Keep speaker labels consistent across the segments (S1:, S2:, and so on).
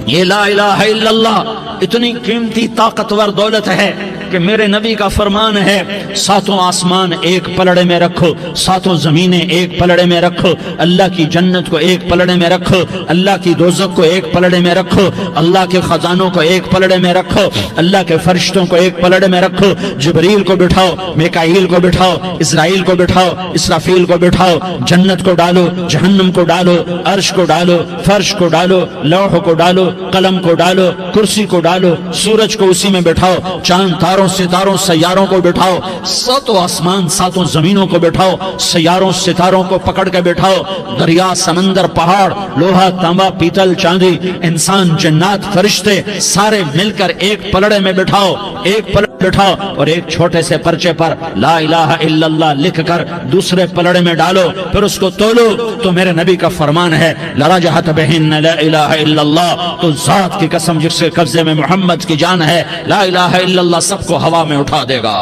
S1: یہ لا الہ الا اللہ اتنی قیمتی طاقتور دولت ہے کہ میرے نبی کا فرمان ہے ساتوں آسمان ایک پلڑے میں رکھو، ساتوں زمینیں ایک پلڑے میں رکھو، اللہ کی جنت کو ایک پلڑے میں رکھو، اللہ کی دوزخ کو ایک پلڑے میں رکھو، اللہ کے خزانوں کو ایک پلڑے میں رکھو، اللہ کے فرشتوں کو ایک پلڑے میں رکھو، جبریل کو بٹھاؤ، میکائیل کو بٹھاؤ، اسرائیل کو بٹھاؤ، اسرافیل کو بٹھاؤ، جنت کو ڈالو، جہنم کو ڈالو، عرش کو ڈالو، فرش کو ڈالو، لوح کو ڈالو، قلم کو ڈالو، کرسی کو ڈالو، سورج کو اسی میں بٹھاؤ، چاند تاروں ستاروں سیاروں کو بٹھاؤ، ساتوں آسمان ساتوں زمینوں کو بٹھاؤ، سیاروں ستاروں کو پکڑ کے بٹھاؤ، دریا سمندر پہاڑ لوہا تانبا پیتل چاندی انسان جنات فرشتے سارے مل کر ایک پلڑے میں بٹھاؤ، ایک پلڑے بٹھاؤ اور ایک چھوٹے سے پرچے پر لا الہ الا اللہ لکھ کر دوسرے پلڑے میں ڈالو، پھر اس کو تولو تو میرے نبی کا فرمان ہے لرجحت بہن لا الہ الا اللہ، تو ذات کی قسم جس کے قبضے میں محمد کی جان ہے لا الہ الا اللہ سب کو ہوا میں اٹھا دے گا۔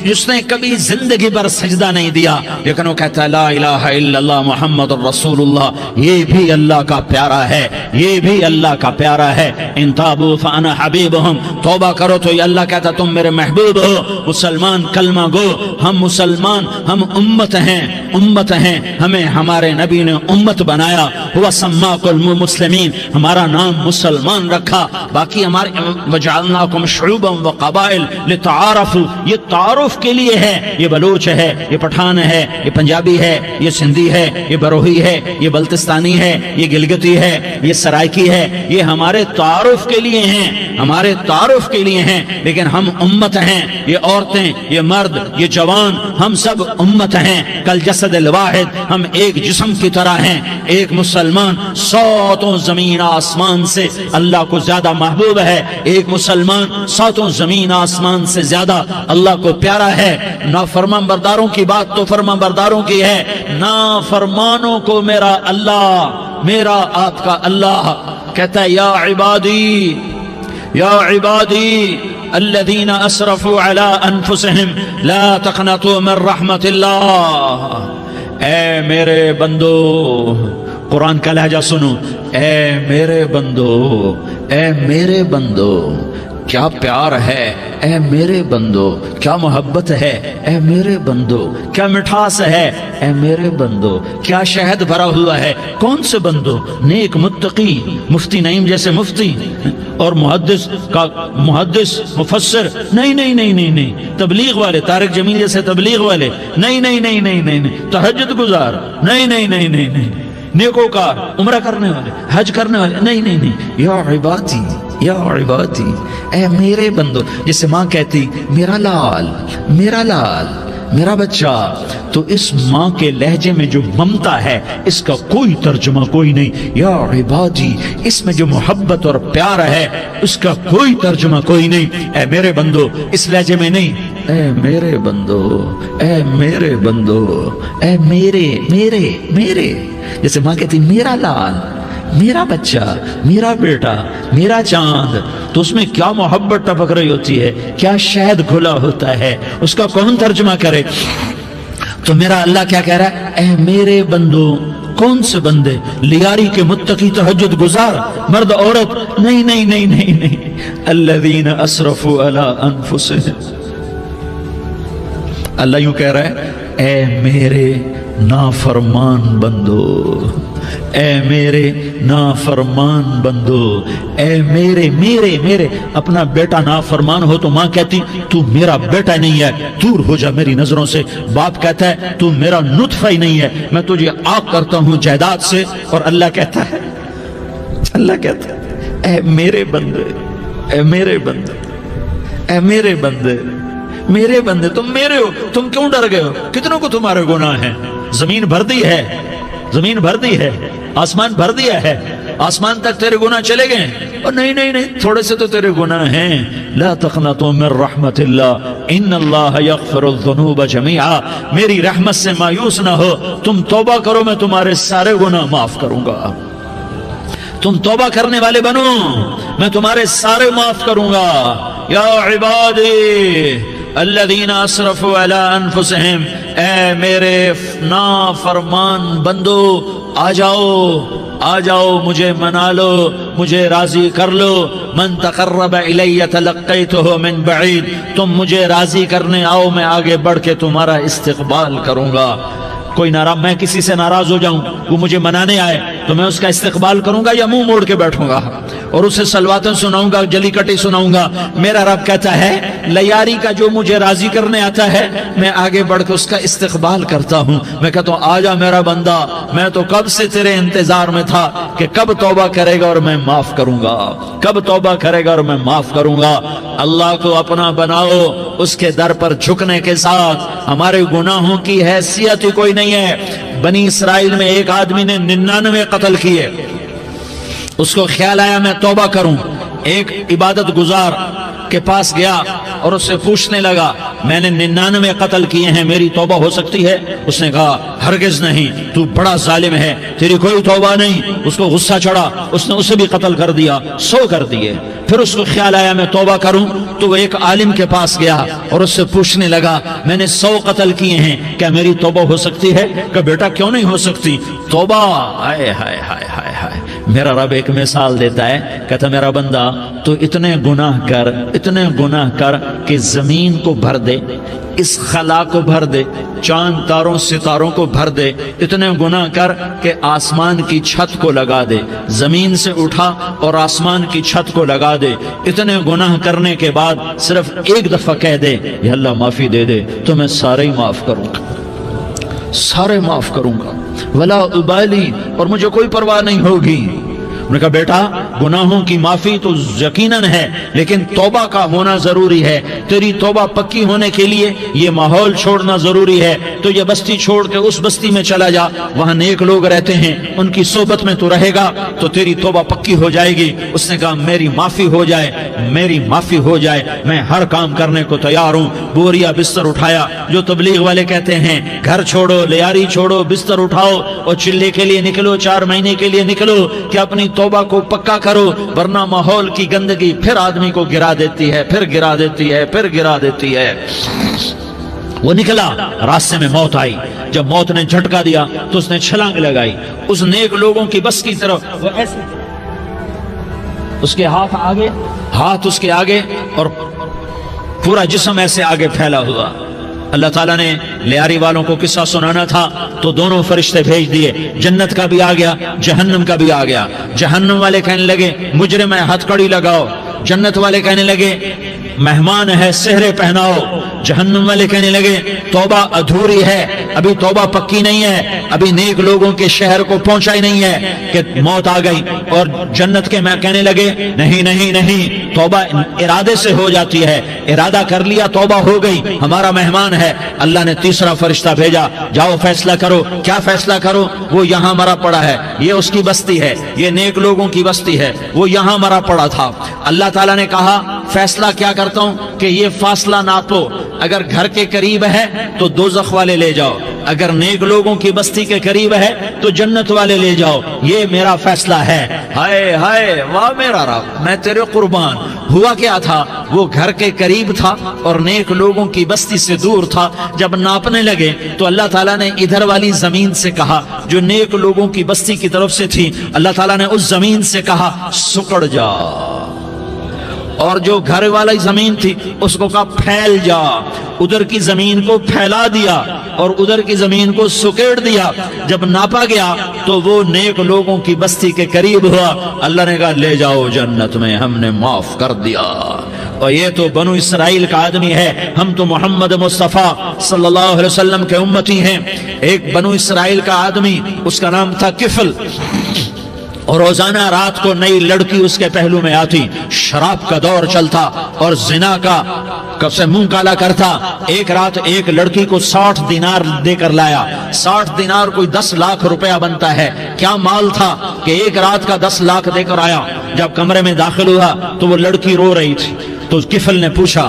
S1: جس نے کبھی زندگی پر سجدہ نہیں دیا لیکن وہ کہتا ہے لا الہ الا اللہ محمد الرسول اللہ، یہ بھی اللہ کا پیارا ہے، یہ بھی اللہ کا پیارا ہے۔ ان تابوا فانا حبیبہم، توبہ کرو تو یہ اللہ کہتا تم میرے محبوب ہو۔ مسلمان کلمہ گو، ہم مسلمان، ہم امت ہیں، امت ہیں، ہمیں ہمارے نبی نے امت بنایا، ہوا سماکم المسلمین، ہمارا نام مسلمان رکھا، باقی ہمارے وجعلناکم شعوبا وقبائل لتعارفوا، یہ تعارف کے لیے ہے، یہ بلوچ ہے، یہ پٹھان ہے، یہ پنجابی ہے، یہ سندھی ہے، یہ بروہی ہے، یہ بلتستانی ہے، یہ گلگتی ہے، یہ سرائکی ہے، یہ ہمارے تعارف کے لیے ہیں، ہمارے تعارف کے لیے ہیں، لیکن ہم امت ہیں، یہ عورتیں، یہ مرد، یہ جوان، ہم سب امت ہیں، کل جسد الواحد، ہم ایک جسم کی طرح ہیں۔ ایک مسلمان ساتوں زمین آسمان سے اللہ کو زیادہ محبوب ہے، ایک مسلمان ساتوں زمین آسمان سے زیادہ اللہ کو پیارا ہے۔ نافرمان برداروں کی بات تو فرمان برداروں کی ہے، نافرمانوں کو میرا اللہ، میرا آپ کا اللہ کہتا ہے یا عبادی، یا عبادی الذین اسرفوا علی انفسہم لا تقنطوا من رحمت اللہ، اے میرے بندو، قرآن کا لہجہ سنو، اے میرے بندو، اے میرے بندو، کیا پیار ہے، اے میرے بندو، کیا محبت ہے، اے میرے بندو، کیا مٹھاس ہے، اے میرے بندو، کیا شہد بھرا ہوا ہے۔ کون سے بندو؟ نیک متقی، مفتی نعیم جیسے مفتی اور محدث کا محدث مفسر، نہیں نہیں نہیں نہیں نہیں، تبلیغ والے طارق جمیل جیسے تبلیغ والے، نہیں نہیں نہیں نہیں نہیں، تہجد گزار، نہیں نہیں نہیں نہیں نہیں، نیکوکار، عمرہ کرنے والے، حج کرنے والے، نہیں نہیں نہیں، یا عبادی، یا عبادی، اے میرے بندو، جسے ماں کہتی میرا لال، میرا لال، میرا بچہ، تو اس ماں کے لہجے میں جو ممتا ہے اس کا کوئی ترجمہ کوئی نہیں۔ یا عبادی، اس میں جو محبت اور پیار ہے اس کا کوئی ترجمہ کوئی نہیں۔ اے میرے بندو، اس لہجے میں نہیں، اے میرے بندو، اے میرے بندو، اے میرے میرے میرے، جیسے ماں کہتی میرا لال، میرا بچہ، میرا بیٹا، میرا چاند، تو اس میں کیا محبت ٹپک رہی ہوتی ہے، کیا شہد گھلا ہوتا ہے، اس کا کون ترجمہ کرے؟ تو میرا اللہ کیا کہہ رہا ہے؟ اے میرے بندو، کون سے بندے؟ لیاری کے متقی، تہجد گزار، مرد عورت، نہیں نہیں نہیں نہیں نہیں، الذین اسرفوا علی انفسہم، اللہ یوں کہہ رہا ہے اے میرے نافرمان بندو، اے میرے نافرمان بندو، اے میرے میرے میرے، اپنا بیٹا نافرمان ہو تو ماں کہتی تو میرا بیٹا نہیں ہے، دور ہو جا میری نظروں سے۔ باپ کہتا ہے تو میرا نطفہ ہی نہیں ہے، میں تجھے آگ کرتا ہوں جائیداد سے۔ اور اللہ کہتا ہے، اللہ کہتا ہے اے میرے بندے، اے میرے بندے، اے میرے بندے، میرے بندے، تم میرے ہو، تم کیوں ڈر گئے ہو؟ کتنوں کو تمہارے گناہ ہیں؟ زمین بھر دی ہے، زمین بھر دی ہے، آسمان بھر دیا ہے، آسمان تک تیرے گناہ چلے گئے ہیں؟ اور نہیں نہیں نہیں، تھوڑے سے تو تیرے گناہ ہیں۔ لا تقنطوا من رحمت اللہ ان اللہ یغفر الذنوب جميعا، میری رحمت سے مایوس نہ ہو، تم توبہ کرو میں تمہارے سارے گناہ معاف کروں گا۔ تم توبہ کرنے والے بنو، میں تمہارے سارے معاف کروں گا۔ یا عبادی الذین اسرفوا علی انفسہم، اے میرے نافرمان بندو آ جاؤ مجھے منا لو، مجھے راضی کر لو. من تقرب الی تلقیتہ من بعید، تم مجھے راضی کرنے آؤ، میں آگے بڑھ کے تمہارا استقبال کروں گا. کوئی ناراض، میں کسی سے ناراض ہو جاؤں، وہ مجھے منانے آئے تو میں اس کا استقبال کروں گا یا منہ موڑ کے بیٹھوں گا اور اسے سلواتیں سناؤں گا، جلی کٹی سناؤں گا؟ میرا رب کہتا ہے لیاری کا جو مجھے راضی کرنے آتا ہے میں آگے بڑھ کے اس کا استقبال کرتا ہوں. میں کہتا ہوں آ جا میرا بندہ، میں تو کب سے تیرے انتظار میں تھا کہ کب توبہ کرے گا اور میں معاف کروں گا، کب توبہ کرے گا اور میں معاف کروں گا. اللہ کو اپنا بناؤ، اس کے در پر جھکنے کے ساتھ. ہمارے گناہوں کی حیثیت ہی کوئی نہیں ہے. بنی اسرائیل میں ایک آدمی نے 99 قتل کیے، اس کو خیال آیا میں توبہ کروں. ایک عبادت گزار کے پاس گیا اور اس سے پوچھنے لگا میں نے 99 قتل کیے ہیں، میری توبہ ہو سکتی ہے؟ اس نے کہا ہرگز نہیں، تو بڑا ظالم ہے، تیری کوئی توبہ نہیں. اس کو غصہ چڑھا، اس نے اسے بھی قتل کر دیا، 100 کر دیے. پھر اس کو خیال آیا میں توبہ کروں تو وہ ایک عالم کے پاس گیا اور اس سے پوچھنے لگا میں نے 100 قتل کیے ہیں، کیا میری توبہ ہو سکتی ہے؟ کہ بیٹا کیوں نہیں ہو سکتی توبہ؟ ہائے ہائے ہائے ہائے ہائے. میرا رب ایک مثال دیتا ہے، کہتا میرا بندہ تو اتنے گناہ کر کہ زمین کو بھر دے، اس خلا کو بھر دے، چاند تاروں ستاروں کو بھر دے. اتنے گناہ کر کہ آسمان کی چھت کو لگا دے، زمین سے اٹھا اور آسمان کی چھت کو لگا دے. اتنے گناہ کرنے کے بعد صرف ایک دفعہ کہہ دے یا اللہ معافی دے دے تو میں سارے ہی معاف کروں گا، سارے معاف کروں گا، ولا ابالی، اور مجھے کوئی پرواہ نہیں ہوگی. انہوں نے کہا بیٹا گناہوں کی معافی تو یقیناً ہے لیکن توبہ کا ہونا ضروری ہے. تیری توبہ پکی ہونے کے لیے یہ ماحول چھوڑنا ضروری ہے. تو یہ بستی چھوڑ کے اس بستی میں چلا جا، وہاں نیک لوگ رہتے ہیں، ان کی صحبت میں تو رہے گا تو تیری توبہ پکی ہو جائے گی. اس نے کہا میری معافی ہو جائے، میری معافی ہو جائے، میں ہر کام کرنے کو تیار ہوں. بوریا بستر اٹھایا، جو تبلیغ والے کہتے ہیں گھر چھوڑو، لیاری چھوڑو، بستر اٹھاؤ اور چلے کے لیے نکلو، 4 مہینے کے لیے نکلو کہ اپنی توبہ کو پکا کرو، ورنہ ماحول کی گندگی پھر آدمی کو گرا دیتی ہے، پھر گرا دیتی ہے، پھر گرا دیتی ہے. وہ نکلا، راستے میں موت آئی. جب موت نے جھٹکا دیا تو اس نے چھلانگ لگائی اس نیک لوگوں کی بس کی طرف. وہ ایسے اس کے ہاتھ اس کے آگے اور پورا جسم ایسے آگے پھیلا ہوا. اللہ تعالیٰ نے لیاری والوں کو قصہ سنانا تھا تو دونوں فرشتے بھیج دیے، جنت کا بھی آ گیا، جہنم کا بھی آ گیا. جہنم والے کہنے لگے مجرم ہے ہتھ کڑی لگاؤ، جنت والے کہنے لگے مہمان ہے سہرے پہناؤ. جہنم والے کہنے لگے توبہ ادھوری ہے، ابھی توبہ پکی نہیں ہے، ابھی نیک لوگوں کے شہر کو پہنچا ہی نہیں ہے کہ موت آ گئی. اور جنت کے میں کہنے لگے نہیں نہیں نہیں، توبہ ارادے سے ہو جاتی ہے، ارادہ کر لیا توبہ ہو گئی، ہمارا مہمان ہے. اللہ نے تیسرا فرشتہ بھیجا، جاؤ فیصلہ کرو. کیا فیصلہ کرو؟ وہ یہاں مرا پڑا ہے، یہ اس کی بستی ہے، یہ نیک لوگوں کی بستی ہے، وہ یہاں مرا پڑا تھا. اللہ تعالیٰ نے کہا فیصلہ کیا کرتا ہوں کہ یہ فاصلہ ناپو، اگر گھر کے قریب ہے تو دوزخ والے لے جاؤ، اگر نیک لوگوں کی بستی کے قریب ہے تو جنت والے لے جاؤ. یہ میرا فیصلہ ہے. ہائے ہائے واہ میرا رب، میں تیرے قربان. ہوا کیا تھا؟ وہ گھر کے قریب تھا اور نیک لوگوں کی بستی سے دور تھا. جب ناپنے لگے تو اللہ تعالیٰ نے ادھر والی زمین سے کہا جو نیک لوگوں کی بستی کی طرف سے تھی، اللہ تعالیٰ نے اس زمین سے کہا سکڑ جا، اور جو گھر والی زمین تھی اس کو کہا پھیل جا. ادھر کی زمین کو پھیلا دیا اور ادھر کی زمین کو سکیڑ دیا. جب ناپا گیا تو وہ نیک لوگوں کی بستی کے قریب ہوا. اللہ نے کہا لے جاؤ جنت میں، ہم نے معاف کر دیا. اور یہ تو بنو اسرائیل کا آدمی ہے، ہم تو محمد مصطفیٰ صلی اللہ علیہ وسلم کے امتی ہیں. ایک بنو اسرائیل کا آدمی، اس کا نام تھا کفل، اور روزانہ رات کو نئی لڑکی اس کے پہلو میں آتی. شراب کا دور چلتا اور زنا کا کب سے منہ کالا کرتا. ایک رات ایک لڑکی کو 60 دینار دے کر لایا. 60 دینار کوئی 10 لاکھ روپیہ بنتا ہے. کیا مال تھا کہ ایک رات کا 10 لاکھ دے کر آیا. جب کمرے میں داخل ہوا تو وہ لڑکی رو رہی تھی. تو کفل نے پوچھا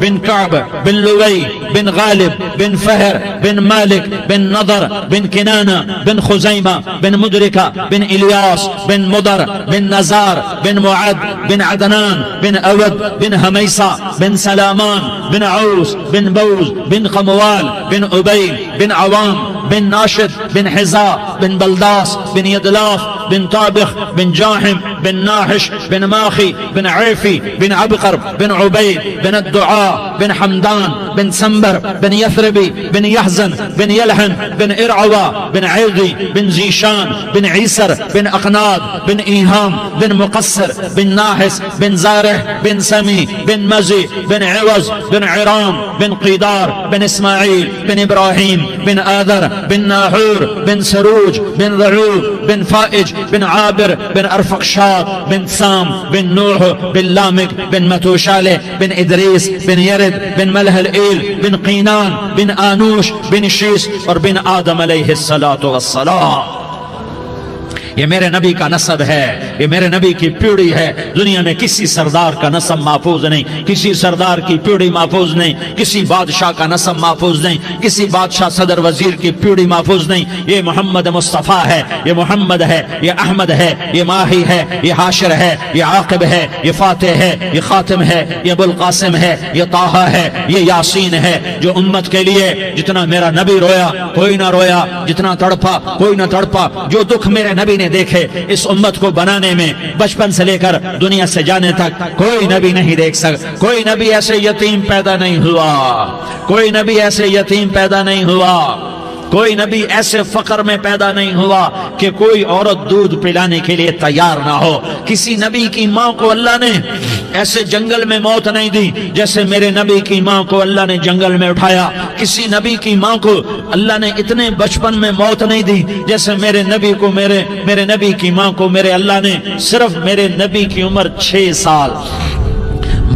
S1: بن کعب بن لوی بن غالب بن فہر بن مالک بن نضر بن کنانہ بن خزیمہ بن مدرکہ بن الیاس بن مدر بن نزار بن معد بن عدنان بن اود بن حمیسہ بن سلامان بن عوس بن بوز بن قموال بن عبید بن عوام بن ناشد بن حزاء بن بلداس بن يدلاف بن طابخ بن جاحم بن ناحش بن ماخي بن عيفي بن عبقر بن عبيد بن الدعاء بن حمدان بن سنبر بن يثربي بن يحزن بن يلحن بن إرعوى بن عيضي بن زيشان بن عيسر بن أقناد بن إيهام بن مقصر بن ناحس بن زارح بن سمي بن مزي بن عوز بن عرام بن قيدار بن إسماعيل بن إبراهيم بن آذر بن ناحور بن سروج بن ضعوب بن فائج بن عابر بن أرفقشاد بن سام بن نوح بن لامك بن متوشالة بن إدريس بن يرد بن ملهلئيل بن قينان بن آنوش بن شيس اور بن آدم علیہ الصلاة والسلام. یہ میرے نبی کا نسب ہے، یہ میرے نبی کی پیڑھی ہے. دنیا میں کسی سردار کا نسب محفوظ نہیں، کسی سردار کی پیڑھی محفوظ نہیں، کسی بادشاہ کا نسب محفوظ نہیں، کسی بادشاہ صدر وزیر کی پیڑھی محفوظ نہیں. یہ محمد مصطفیٰ ہے، یہ محمد ہے، یہ احمد ہے، یہ ماہی ہے، یہ حاشر ہے، یہ عاقب ہے، یہ فاتح ہے، یہ خاتم ہے، یہ ابو القاسم ہے، یہ طٰہٰ ہے، یہ یاسین ہے. جو امت کے لیے جتنا میرا نبی رویا کوئی نہ رویا، جتنا تڑپا کوئی نہ تڑپا، جو دکھ میرے نبی نے دیکھے اس امت کو بنانے میں بچپن سے لے کر دنیا سے جانے تک کوئی نبی نہیں دیکھ سکتا. کوئی نبی ایسے یتیم پیدا نہیں ہوا، کوئی نبی ایسے یتیم پیدا نہیں ہوا، کوئی نبی ایسے فقر میں پیدا نہیں ہوا کہ کوئی عورت دودھ پلانے کے لیے تیار نہ ہو. کسی نبی کی ماں کو اللہ نے ایسے جنگل میں موت نہیں دی جیسے میرے نبی کی ماں کو اللہ نے جنگل میں اٹھایا. کسی نبی کی ماں کو اللہ نے اتنے بچپن میں موت نہیں دی جیسے میرے نبی کو میرے نبی کی ماں کو میرے اللہ نے صرف میرے نبی کی عمر 6 سال،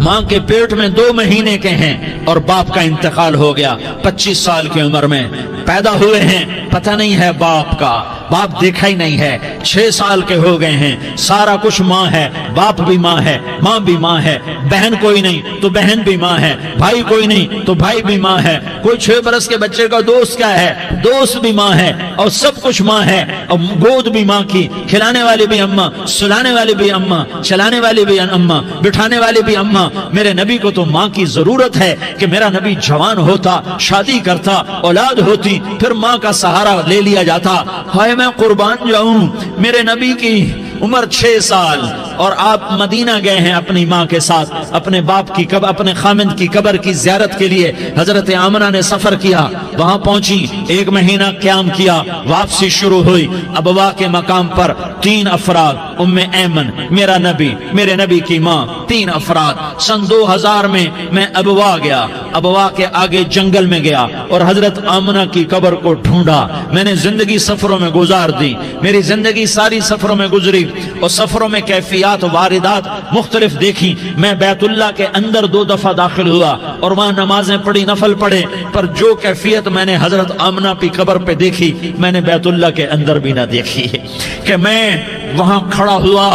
S1: ماں کے پیٹ میں 2 مہینے کے ہیں اور باپ کا انتقال ہو گیا 25 سال کی عمر میں. پیدا ہوئے ہیں، پتہ نہیں ہے باپ کا، باپ دیکھا ہی نہیں ہے. 6 سال کے ہو گئے ہیں، سارا کچھ ماں ہے، باپ بھی ماں ہے، ماں بھی ماں ہے. بہن کوئی نہیں تو بہن بھی ماں ہے، بھائی کوئی نہیں تو بھائی بھی ماں ہے. کوئی 6 برس کے بچے کا دوست کیا ہے، دوست بھی ماں ہے، اور سب کچھ ماں ہے. اور گود بھی ماں کی، کھلانے والی بھی اماں، سلانے والی بھی اماں، چلانے والی بھی اماں، بٹھانے والی بھی اماں. میرے نبی کو تو ماں کی ضرورت ہے کہ میرا نبی جوان ہوتا، شادی کرتا، اولاد ہوتی، پھر ماں کا سہارا لے لیا جاتا. ہائے میں قربان جاؤں، میرے نبی کی عمر 6 سال اور آپ مدینہ گئے ہیں اپنی ماں کے ساتھ، اپنے باپ کی اپنے خامند کی قبر کی زیارت کے لیے. حضرت آمنہ نے سفر کیا، وہاں پہنچی، 1 مہینہ قیام کیا، واپسی شروع ہوئی. ابوا کے مقام پر 3 افراد، ام ایمن، میرا نبی، میرے نبی کی ماں، 3 افراد. سن 2000 میں ابوا گیا، ابوا کے آگے جنگل میں گیا اور حضرت آمنہ کی قبر کو ڈھونڈا. میں نے زندگی سفروں میں گزار دی، میری زندگی ساری سفروں میں گزری اور سفروں میں کیفیات واردات مختلف دیکھی. میں بیت اللہ کے اندر 2 دفعہ داخل ہوا اور وہاں نمازیں پڑھی، نفل پڑھے، پر جو کیفیت میں نے حضرت آمنہ کی قبر پہ دیکھی میں نے بیت اللہ کے اندر بھی نہ دیکھی. کہ میں وہاں کھڑا ہوا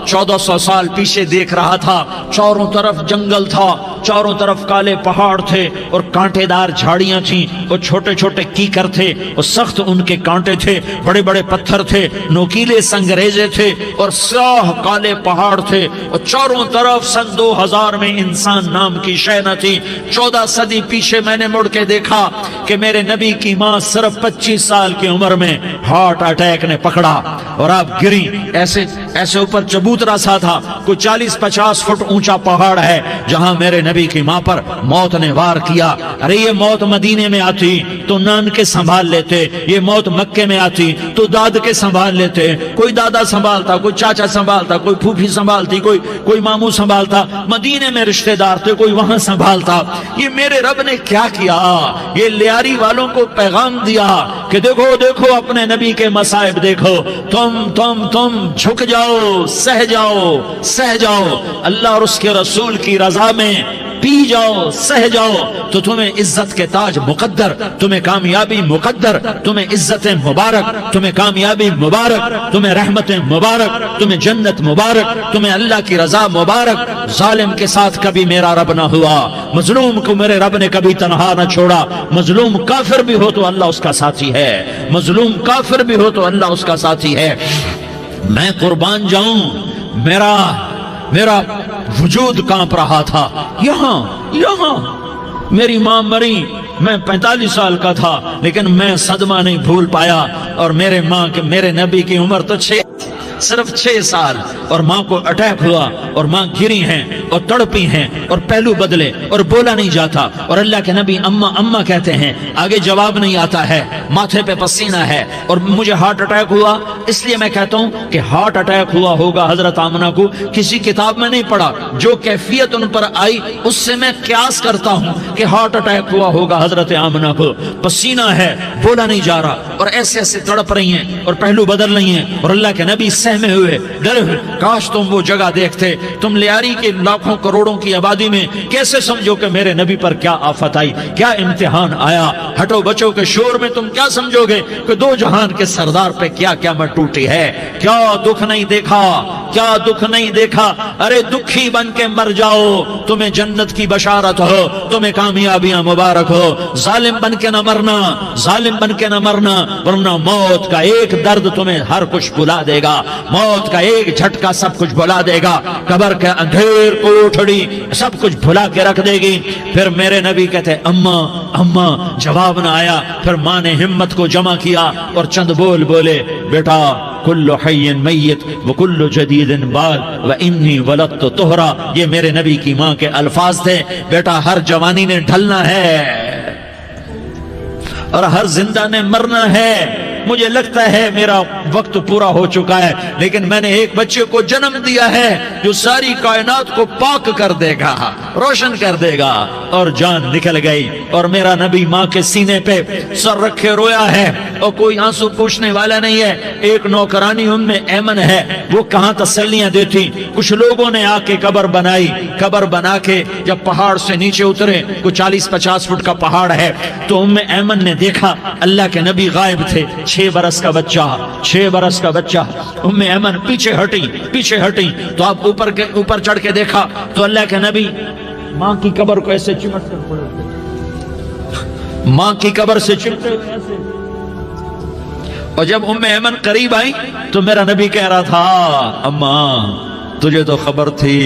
S1: 1400 سال پیچھے دیکھ رہا تھا، چاروں طرف جنگل تھا، چاروں طرف کالے پہاڑ تھے اور کانٹے دار جھاڑیاں تھیں اور چھوٹے چھوٹے کیکر تھے اور سخت ان کے کانٹے تھے، بڑے بڑے پتھر تھے، نوکیلے سنگریزے تھے اور سیاہ کالے پہاڑ تھے اور چاروں طرف. سن 2000 میں انسان نام کی شے نہ تھی. 14 صدی پیچھے میں نے مڑ کے دیکھا کہ میرے نبی کی ماں صرف 25 سال کی عمر میں ہارٹ اٹیک نے پکڑا اور آپ گری. ایسے اوپر چبوترا سا تھا، کوئی 40-50 فٹ اونچا پہاڑ ہے جہاں میرے نبی کی ماں پر موت نے وار کیا. ارے یہ موت مدینے میں آتی تو نان کے سنبھال لیتے، یہ موت مکے میں آتی تو داد کے سنبھال لیتے. کوئی دادا سنبھالتا، کوئی چاچا سنبھالتا، کوئی پھوپھی سنبھالتی، کوئی ماموں سنبھالتا. مدینے میں رشتہ دار تھے، کوئی وہاں سنبھالتا. یہ میرے رب نے کیا کیا؟ یہ لیاری والوں کو پیغام دیا کہ دیکھو دیکھو اپنے نبی کے مصائب دیکھو، تم جھک جاؤ، سہ جاؤ. اللہ اور اس کے رسول کی رضا میں پی جاؤ سہ جاؤ تو تمہیں عزت کے تاج مقدر، تمہیں کامیابی مقدر، تمہیں عزت مبارک، تمہیں کامیابی مبارک، تمہیں رحمت مبارک، تمہیں جنت مبارک، تمہیں اللہ کی رضا مبارک۔ ظالم کے ساتھ کبھی میرا رب نہ ہوا، مظلوم کو میرے رب نے کبھی تنہا نہ چھوڑا۔ مظلوم کافر بھی ہو تو اللہ اس کا ساتھی ہے، مظلوم کافر بھی ہو تو اللہ اس کا ساتھی ہے۔ میں قربان جاؤں، میرا وجود کانپ رہا تھا۔ یہاں میری ماں مری، میں 45 سال کا تھا، لیکن میں صدمہ نہیں بھول پایا۔ اور میرے نبی کی عمر تو صرف 6 سال، اور ماں کو اٹیک ہوا اور ماں گری ہیں اور تڑپی ہیں اور پہلو بدلے اور بولا نہیں جاتا، اور اللہ کے نبی اماں اماں کہتے ہیں، آگے جواب نہیں آتا ہے، ماتھے پہ پسینہ ہے، اور مجھے ہارٹ اٹیک ہوا۔ اس لیے میں کہتا ہوں کہ ہارٹ اٹیک ہوا ہوگا حضرت آمنہ کو، کسی کتاب میں نہیں پڑھا، جو کیفیت ان پر آئی اس سے میں قیاس کرتا ہوں کہ ہارٹ اٹیک ہوا ہوگا حضرت آمنہ کو۔ پسینہ ہے، بولا نہیں جا رہا، اور ایسے ایسے تڑپ رہی ہیں اور پہلو بدل رہی ہیں، اور اللہ کے نبی سہمے ہوئے، ڈرے ہوئے۔ کاش تم وہ جگہ دیکھتے، تم لیاری کے لاکھوں کروڑوں کی آبادی میں کیسے سمجھو کہ میرے نبی پر کیا آفت آئی، کیا امتحان آیا۔ ہٹو بچوں کے شور میں تم کیا سمجھو گے کہ دو جہان کے سردار پہ کیا قیامت ٹوٹی ہے۔ کیا دکھ نہیں دیکھا، کیا دکھ نہیں دیکھا۔ ارے دکھی بن کے مر جاؤ، تمہیں جنت کی بشارت ہو، تمہیں کامیابیاں مبارک ہو۔ ظالم بن کے نہ مرنا، ظالم بن کے نہ مرنا، ورنہ موت کا ایک درد تمہیں ہر کچھ بلا دے گا، موت کا ایک جھٹکا سب کچھ بھلا دے گا، قبر کے اندھیر کوٹھڑی سب کچھ بھلا کے رکھ دے گی۔ پھر میرے نبی کہتے اماں اماں، جواب نہ آیا۔ پھر ماں نے ہمت کو جمع کیا اور چند بول بولے، بیٹا کل حی میت وکل جدید بال وانی ولدت طہرا۔ یہ میرے نبی کی ماں کے الفاظ تھے، بیٹا ہر جوانی نے ڈھلنا ہے اور ہر زندہ نے مرنا ہے۔ مجھے لگتا ہے میرا وقت پورا ہو چکا ہے، لیکن میں نے ایک بچے کو جنم دیا ہے جو ساری کائنات کو پاک کر دے گا، روشن کر دے گا۔ اور جان نکل گئی، اور میرا نبی ماں کے سینے پہ سر رکھے رویا ہے، اور کوئی آنسو پوچھنے والا نہیں ہے۔ ایک نوکرانی ام ایمن ہے، وہ کہاں تسلیاں دیتی۔ کچھ لوگوں نے آ کے قبر بنائی، قبر بنا کے جب پہاڑ سے نیچے اترے، کوئی 40-50 فٹ کا پہاڑ ہے، تو ام ایمن نے دیکھا اللہ کے نبی غائب تھے، 6 برس کا بچہ، 6 برس کا بچہ۔ ام ایمن پیچھے ہٹی تو آپ اوپر چڑھ کے دیکھا تو اللہ کے نبی ماں کی قبر کو ایسے چمٹ کر پڑے، ماں کی قبر سے چمٹے ہوئے ایسے۔ اور جب ام ایمن قریب آئی تو میرا نبی کہہ رہا تھا، اماں تجھے تو خبر تھی،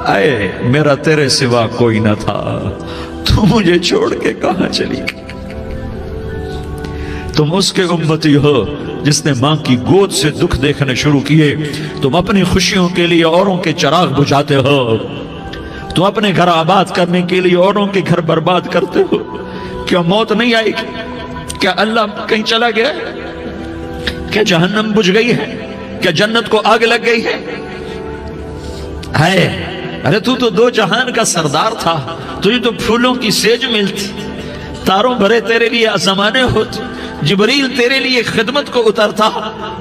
S1: اے میرا تیرے سوا کوئی نہ تھا، تو مجھے چھوڑ کے کہاں چلی گئی۔ تم اس کے امتی ہو جس نے ماں کی گود سے دکھ دیکھنے شروع کیے۔ تم اپنی خوشیوں کے لیے اوروں کے چراغ بجھاتے ہو، تم اپنے گھر آباد کرنے کے لیے اوروں کے گھر برباد کرتے ہو۔ کیا موت نہیں آئے گی؟ کیا اللہ کہیں چلا گیا ہے؟ کیا جہنم بجھ گئی ہے؟ کیا جنت کو آگ لگ گئی ہے؟ ارے تو 2 جہان کا سردار تھا، تجھے تو پھولوں کی سیج ملتی، تاروں بھرے تیرے لیے زمانے ہوتے، جبریل تیرے لیے خدمت کو اترتا،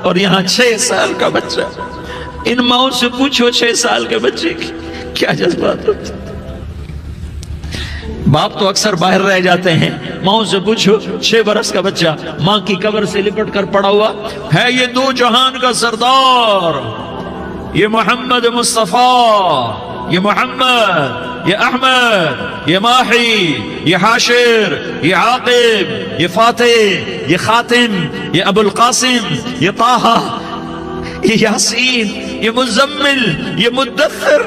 S1: اور یہاں 6 سال کا بچہ۔ ان ماؤں سے پوچھو 6 سال کے بچے کی کیا جذبات ہوتے۔ باپ تو اکثر باہر رہ جاتے ہیں، ماؤں سے پوچھو 6 برس کا بچہ ماں کی قبر سے لپٹ کر پڑا ہوا ہے۔ یہ 2 جہان کا سردار، یہ محمد مصطفیٰ، یہ محمد، یہ احمد، یہ ماہی، یہ حاشر، یہ عاقب، یہ فاتح، یہ خاتم، یہ ابو القاسم، یہ طٰہٰ، یہ یاسین، یہ مزمل، یہ مدثر،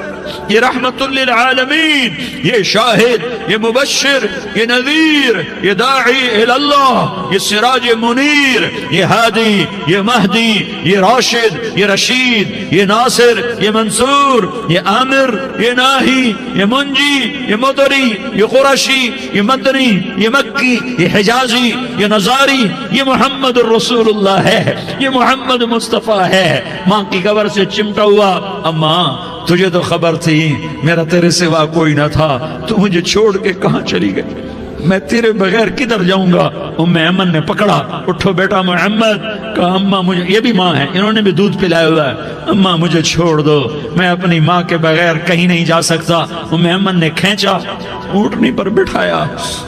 S1: یہ رحمت للعالمین، یہ شاہد، یہ مبشر، یہ نذیر، یہ داعی اللہ، یہ سراج منیر، یہ ہادی، یہ مہدی، یہ راشد، یہ رشید، یہ ناصر، یہ منصور، یہ عامر، یہ ناہی، یہ منجی، یہ مدری، یہ قرشی، یہ مدنی، یہ مکی، یہ حجازی، یہ نظاری، یہ محمد الرسول اللہ ہے، یہ محمد مصطفیٰ ہے۔ ماں کی قبر سے چمٹا ہوا، اماں تجھے تو خبر تھی میرا تیرے سوا کوئی نہ تھا، تو مجھے چھوڑ کے کہاں چلی گئی۔ میں تیرے بغیر کدھر جاؤں گا؟ ام ایمن نے پکڑا، اٹھو بیٹا محمد، کہا اماں مجھے، یہ بھی ماں ہے، انہوں نے بھی دودھ پلایا ہوا ہے، اماں مجھے چھوڑ دو، میں اپنی ماں کے بغیر کہیں نہیں جا سکتا۔ ام ایمن نے کھینچا، اونٹنی پر بٹھایا،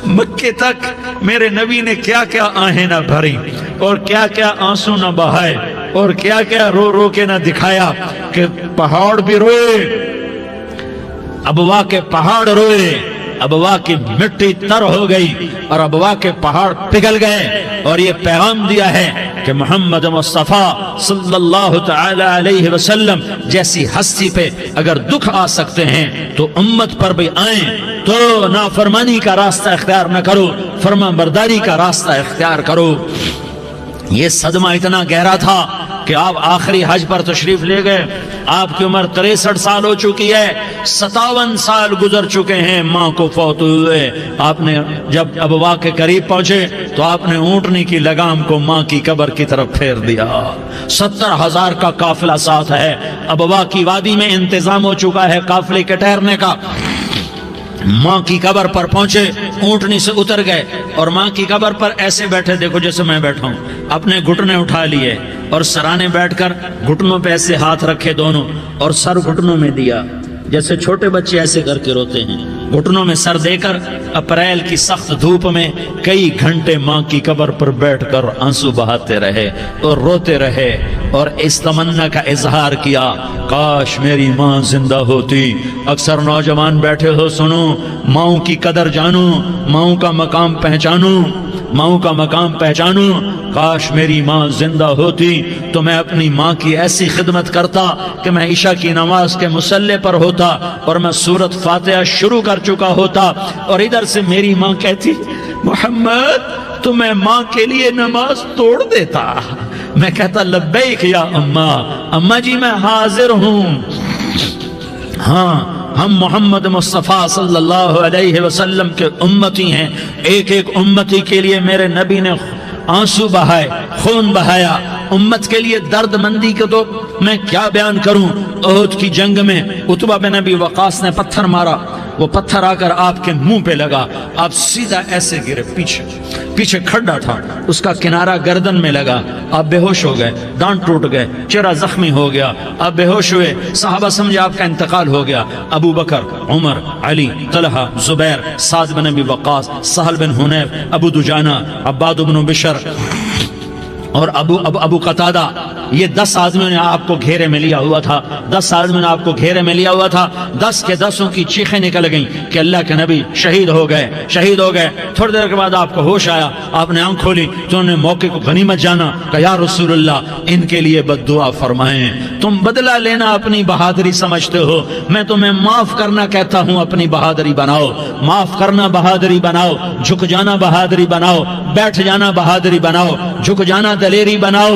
S1: مکے تک میرے نبی نے کیا کیا آہیں نہ بھری اور کیا کیا آنسو نہ بہائے اور کیا کیا رو رو کے نہ دکھایا کہ پہاڑ بھی روئے، ابوا کے پہاڑ روئے، ابوا کی مٹی تر ہو گئی اور ابوا کے پہاڑ پگھل گئے، اور یہ پیغام دیا ہے کہ محمد مصطفیٰ صلی اللہ تعالی علیہ وسلم جیسی ہستی پہ اگر دکھ آ سکتے ہیں تو امت پر بھی آئیں، تو نافرمانی کا راستہ اختیار نہ کرو، فرما برداری کا راستہ اختیار کرو۔ یہ صدمہ اتنا گہرا تھا کہ آپ آخری حج پر تشریف لے گئے، آپ کی عمر 63 سال ہو چکی ہے، 57 سال گزر چکے ہیں ماں کو فوت ہوئے۔ آپ نے جب ابوا کے قریب پہنچے تو آپ نے اونٹنی کی لگام کو ماں کی قبر کی طرف پھیر دیا۔ 70,000 کا قافلہ ساتھ ہے، ابوا کی وادی میں انتظام ہو چکا ہے قافلے کے ٹھہرنے کا۔ ماں کی قبر پر پہنچے، اونٹنی سے اتر گئے اور ماں کی قبر پر ایسے بیٹھے، دیکھو جیسے میں بیٹھا ہوں، اپنے گھٹنے اٹھا لیے اور سرانے بیٹھ کر گھٹنوں پہ ایسے ہاتھ رکھے دونوں اور سر گھٹنوں میں دیا، جیسے چھوٹے بچے ایسے کر کے روتے ہیں، گھٹنوں میں سر دے کر اپریل کی سخت دھوپ میں کئی گھنٹے ماں کی قبر پر بیٹھ کر آنسو بہاتے رہے اور روتے رہے اور اس تمنا کا اظہار کیا، کاش میری ماں زندہ ہوتی۔ اکثر نوجوان بیٹھے ہو، سنو، ماؤں کی قدر جانو، ماؤں کا مقام پہچانو، ماؤں کا مقام پہچانو۔ کاش میری ماں زندہ ہوتی تو میں اپنی ماں کی ایسی خدمت کرتا کہ میں عشاء کی نماز کے مصلی پر ہوتا اور میں سورۃ فاتحہ شروع کر چکا ہوتا، اور ادھر سے میری ماں کہتی محمد تو میں ماں کے لیے نماز توڑ دیتا، میں کہتا لبیک یا اماں، اماں جی میں حاضر ہوں۔ ہاں، ہم محمد مصطفیٰ صلی اللہ علیہ وسلم کے امتی ہیں، ایک ایک امتی کے لیے میرے نبی نے آنسو بہائے، خون بہایا، امت کے لیے درد مندی کو تو میں کیا بیان کروں۔ احد کی جنگ میں عتبہ بن ابی وقاص نے پتھر مارا، وہ پتھر آ کر آپ کے منہ پہ لگا، آپ سیدھا ایسے گرے، پیچھے کھڈا تھا، اس کا کنارہ گردن میں لگا، آپ بے ہوش ہو گئے، دانت ٹوٹ گئے، چہرہ زخمی ہو گیا، آپ بے ہوش ہوئے، صحابہ سمجھے آپ کا انتقال ہو گیا۔ ابو بکر، عمر، علی، طلحہ، زبیر، سعد بن ابی وقاص، سہل بن حنیف، ابو دجانہ، عباد بن بشر اور ابو قتادہ، یہ 10 آدمیوں نے آپ کو گھیرے میں لیا ہوا تھا، 10 آدمیوں نے آپ کو گھیرے میں لیا ہوا تھا، 10 کے 10 کی چیخیں نکل گئیں کہ اللہ کے نبی شہید ہو گئے، شہید ہو گئے۔ تھوڑی دیر کے بعد آپ کو ہوش آیا، آپ نے آنکھ کھولی تو انہوں نے موقع کو غنیمت جانا کہ یا رسول اللہ ان کے لیے بد دعا فرمائیں، تم بدلہ لینا اپنی بہادری سمجھتے ہو، میں تمہیں معاف کرنا کہتا ہوں، اپنی بہادری بناؤ، معاف کرنا بہادری بناؤ، جھک جانا بہادری بناؤ، بیٹھ جانا بہادری بناؤ، جھک جانا دلیری بناؤ۔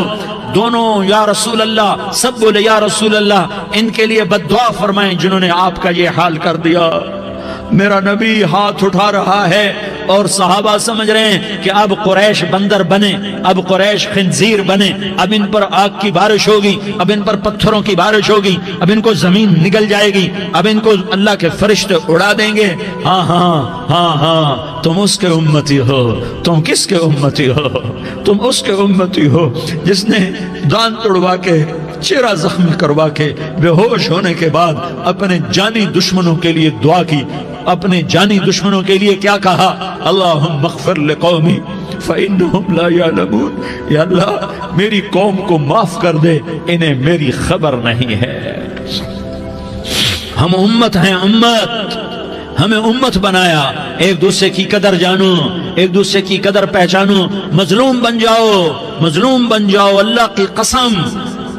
S1: دونوں یا رسول اللہ، سب بولے یا رسول اللہ، ان کے لیے بد دعا فرمائیں جنہوں نے آپ کا یہ حال کر دیا۔ میرا نبی ہاتھ اٹھا رہا ہے اور صحابہ سمجھ رہے ہیں کہ اب قریش بندر بنے، اب قریش خنزیر بنے، اب ان پر آگ کی بارش ہوگی، اب ان پر پتھروں کی بارش ہوگی، اب ان کو زمین نگل جائے گی، اب ان کو اللہ کے فرشتے اڑا دیں گے۔ ہاں ہاں ہاں ہاں، تم اس کے امتی ہو، تم کس کے امتی ہو؟ تم اس کے امتی ہو جس نے دانت توڑوا کے، چہرہ زخمی کروا کے، بے ہوش ہونے کے بعد اپنے جانی دشمنوں کے لیے دعا کی، اپنے جانی دشمنوں کے لیے کیا کہا؟ اللہم اغفر لقومی فإنہم لا یعلمون، یا اللہ میری قوم کو معاف کر دے، انہیں میری خبر نہیں ہے۔ ہم امت ہیں، امت، ہمیں امت بنایا، ایک دوسرے کی قدر جانو، ایک دوسرے کی قدر پہچانو، مظلوم بن جاؤ، مظلوم بن جاؤ، اللہ کی قسم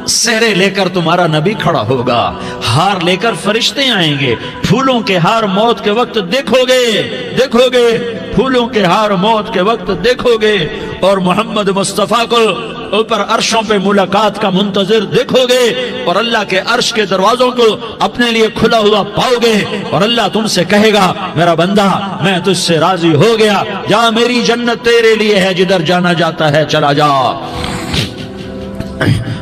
S1: سہرے لے کر تمہارا نبی کھڑا ہوگا، ہار لے کر فرشتے آئیں گے، پھولوں کے ہار موت کے وقت دیکھو گے، پھولوں کے ہار موت کے وقت دیکھو گے، اور محمد مصطفیٰ کو اوپر عرشوں پہ ملاقات کا منتظر دیکھو گے، اور اللہ کے عرش کے دروازوں کو اپنے لیے کھلا ہوا پاؤ گے، اور اللہ تم سے کہے گا میرا بندہ میں تجھ سے راضی ہو گیا، جا میری جنت تیرے لیے ہے، جدھر جانا جاتا ہے چلا جا۔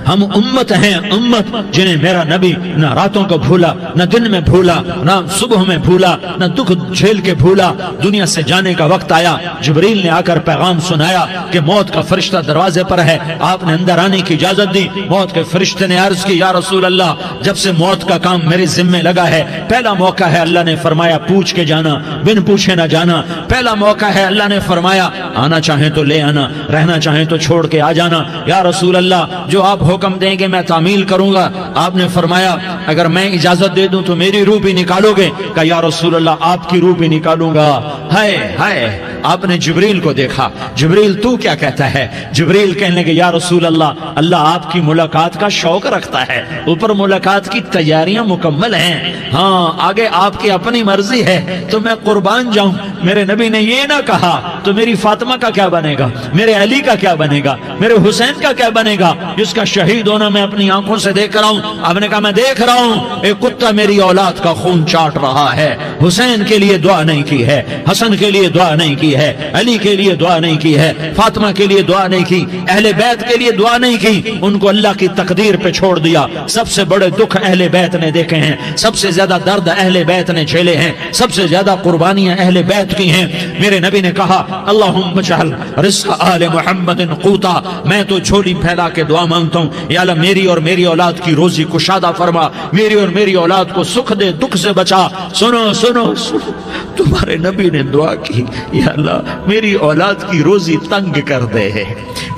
S1: ہم امت ہیں، امت جنہیں میرا نبی نہ راتوں کو بھولا، نہ دن میں بھولا، نہ صبح میں بھولا، نہ دکھ جھیل کے بھولا۔ دنیا سے جانے کا وقت آیا، جبریل نے آ کر پیغام سنایا کہ موت کا فرشتہ دروازے پر ہے، آپ نے اندر آنے کی اجازت دی۔ موت کے فرشتے نے عرض کی، یا رسول اللہ، جب سے موت کا کام میرے ذمے لگا ہے، پہلا موقع ہے، اللہ نے فرمایا پوچھ کے جانا، بن پوچھے نہ جانا۔ پہلا موقع ہے، اللہ نے فرمایا آنا چاہیں تو لے آنا، رہنا چاہیں تو چھوڑ کے آ جانا۔ یا رسول اللہ، جو آپ حکم دیں گے میں تعمیل کروں گا۔ آپ نے فرمایا اگر میں اجازت دے دوں تو میری روح بھی نکالو گے؟ کہا یا رسول اللہ، آپ کی روح بھی نکالوں گا۔ ہائے ہائے، آپ نے جبریل کو دیکھا، جبریل تو کیا کہتا ہے؟ جبریل کہنے لگے یا رسول اللہ، اللہ آپ کی ملاقات کا شوق رکھتا ہے، اوپر ملاقات کی تیاریاں مکمل ہیں، ہاں آگے آپ کی اپنی مرضی ہے تو میں قربان جاؤں۔ میرے نبی نے یہ نہ کہا تو میری فاطمہ کا کیا بنے گا، میرے علی کا کیا بنے گا، میرے حسین کا کیا بنے گا، جس کا شہید ہونا میں اپنی آنکھوں سے دیکھ رہا ہوں۔ آپ نے کہا میں دیکھ رہا ہوں ایک کتا میری اولاد کا خون چاٹ رہا ہے۔ حسین کے لیے دعا نہیں کی ہے، حسن کے لیے دعا نہیں کی ہے، علی کے لیے دعا نہیں کی ہے، فاطمہ کے لیے دعا نہیں کی، اہل بیت کے لیے دعا نہیں کی، ان کو اللہ کی تقدیر پہ چھوڑ دیا۔ سب سے بڑے دکھ اہل بیت نے دیکھے ہیں، سب سے زیادہ درد اہل بیت نے جھیلے ہیں، سب سے زیادہ قربانیاں اہل بیت کی ہیں۔ میرے نبی نے کہا اللہم اجعل رزق آل محمد قوتا، میں تو جھولی پھیلا کے دعا مانگتا ہوں، یا اللہ میری اور میری اولاد کی روزی کشادہ فرما، میری اور میری اولاد کو سکھ دے، دکھ سے بچا۔ سنو سنو سنو، تمہارے نبی نے دعا کی، یا اللہ میری اولاد کی روزی تنگ کر دے،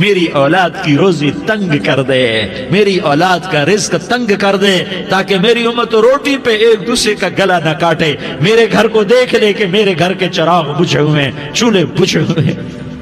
S1: میری اولاد کی روزی تنگ کر دے، میری اولاد کا رزق تنگ کر دے، تاکہ میری امت روٹی پہ ایک دوسرے کا گلا نہ کاٹے، میرے گھر کو دیکھ لے کہ میرے گھر کے چراغ بجھے ہوئے ہیں، چولہے بجھے ہوئے ہیں۔